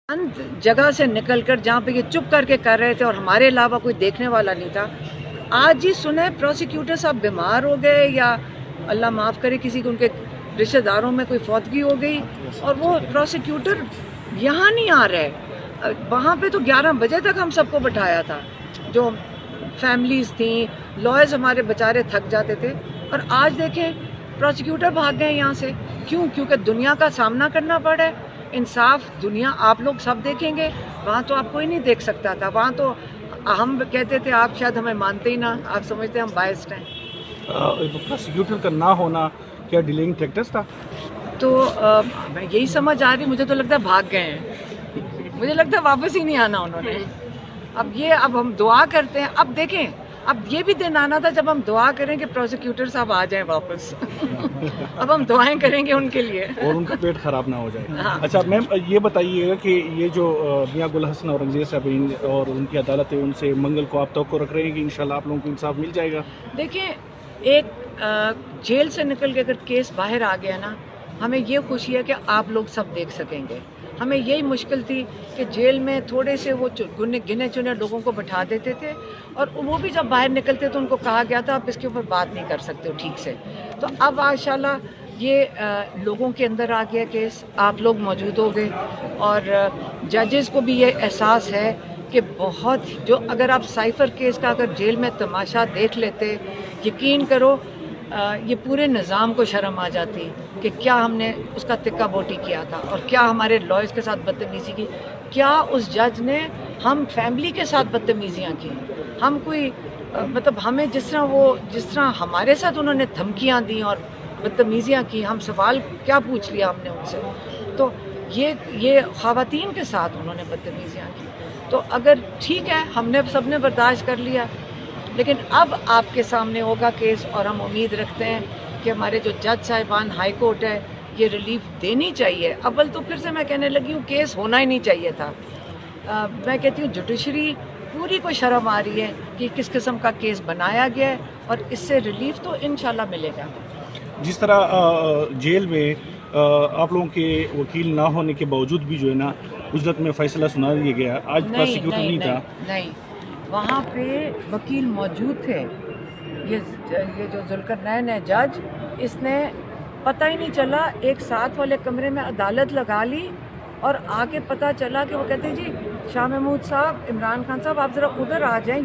अंत जगह से निकलकर जहाँ पे ये चुप करके कर रहे थे और हमारे अलावा कोई देखने वाला नहीं था, आज ही सुने प्रोसिक्यूटर साहब बीमार हो गए या अल्लाह माफ़ करे किसी को उनके रिश्तेदारों में कोई फौतगी हो गई और वो प्रोसिक्यूटर यहाँ नहीं आ रहे। वहाँ पे तो 11 बजे तक हम सबको बैठाया था, जो फैमिलीज़ थी, लॉयर्स हमारे बेचारे थक जाते थे। और आज देखें प्रोसिक्यूटर भाग गए यहाँ से, क्यों? क्योंकि दुनिया का सामना करना पड़ा है। इंसाफ दुनिया आप लोग सब देखेंगे, वहाँ तो आप कोई नहीं देख सकता था। वहाँ तो हम कहते थे आप शायद हमें मानते ही ना, आप समझते हम बायस्ड हैं। प्रोसिक्यूटर का ना होना क्या डिलेइंग फैक्टर्स था? तो मैं यही समझ आ रही, मुझे तो लगता है भाग गए हैं, मुझे लगता है वापस ही नहीं आना उन्होंने। अब हम दुआ करते हैं। अब देखें, अब ये भी दिन आना था जब हम दुआ करें कि प्रोसिक्यूटर साहब आ जाएं वापस। अब हम दुआएं करेंगे उनके लिए और उनका पेट खराब ना हो जाए। हाँ। अच्छा मैम, ये बताइएगा कि ये जो मियां गुल हसन औरंगजेब साहब और उनकी अदालत है, उनसे मंगल को आप तवक्को रख रहे हैं कि इंशाल्लाह आप लोगों को इंसाफ मिल जाएगा? देखिए, एक जेल से निकल के अगर केस बाहर आ गया ना, हमें ये खुशी है कि आप लोग सब देख सकेंगे। हमें यही मुश्किल थी कि जेल में थोड़े से वो गिने चुने लोगों को बैठा देते थे और वो भी जब बाहर निकलते तो उनको कहा गया था आप इसके ऊपर बात नहीं कर सकते हो ठीक से। तो अब माशाल्लाह ये लोगों के अंदर आ गया केस, आप लोग मौजूद हो गए और जजेस को भी ये एहसास है कि बहुत जो अगर आप साइफर केस का अगर जेल में तमाशा देख लेते, यकीन करो ये पूरे निज़ाम को शर्म आ जाती कि क्या हमने उसका तिक्का बोटी किया था और क्या हमारे लॉयर्स के साथ बदतमीज़ी की, क्या उस जज ने हम फैमिली के साथ बदतमीज़ियाँ की। हम कोई मतलब हमें जिस तरह हमारे साथ उन्होंने धमकियाँ दी और बदतमीज़ियाँ की, हम सवाल क्या पूछ लिया हमने उनसे, तो ये ख़वातीन के साथ उन्होंने बदतमीज़ियाँ की। तो अगर ठीक है, हमने सबने बर्दाश्त कर लिया, लेकिन अब आपके सामने होगा केस और हम उम्मीद रखते हैं कि हमारे जो जज साहिबान हाई कोर्ट है ये रिलीफ देनी चाहिए। अव्वल तो फिर से मैं कहने लगी हूँ केस होना ही नहीं चाहिए था। मैं कहती हूँ जुडिशरी पूरी को शर्म आ रही है कि किस किस्म का केस बनाया गया है और इससे रिलीफ तो इंशाल्लाह मिलेगा। जिस तरह जेल में आप लोगों के वकील ना होने के बावजूद भी जो है ना उजलत में फैसला सुना दिया गया, आज प्रोसिक्यूटर नहीं था। नहीं, वहाँ पे वकील मौजूद थे। ये जो जुल्करनैन है जज, इसने पता ही नहीं चला, एक साथ वाले कमरे में अदालत लगा ली और आके पता चला कि वो कहते जी शाह महमूद साहब, इमरान खान साहब आप ज़रा उधर आ जाएं।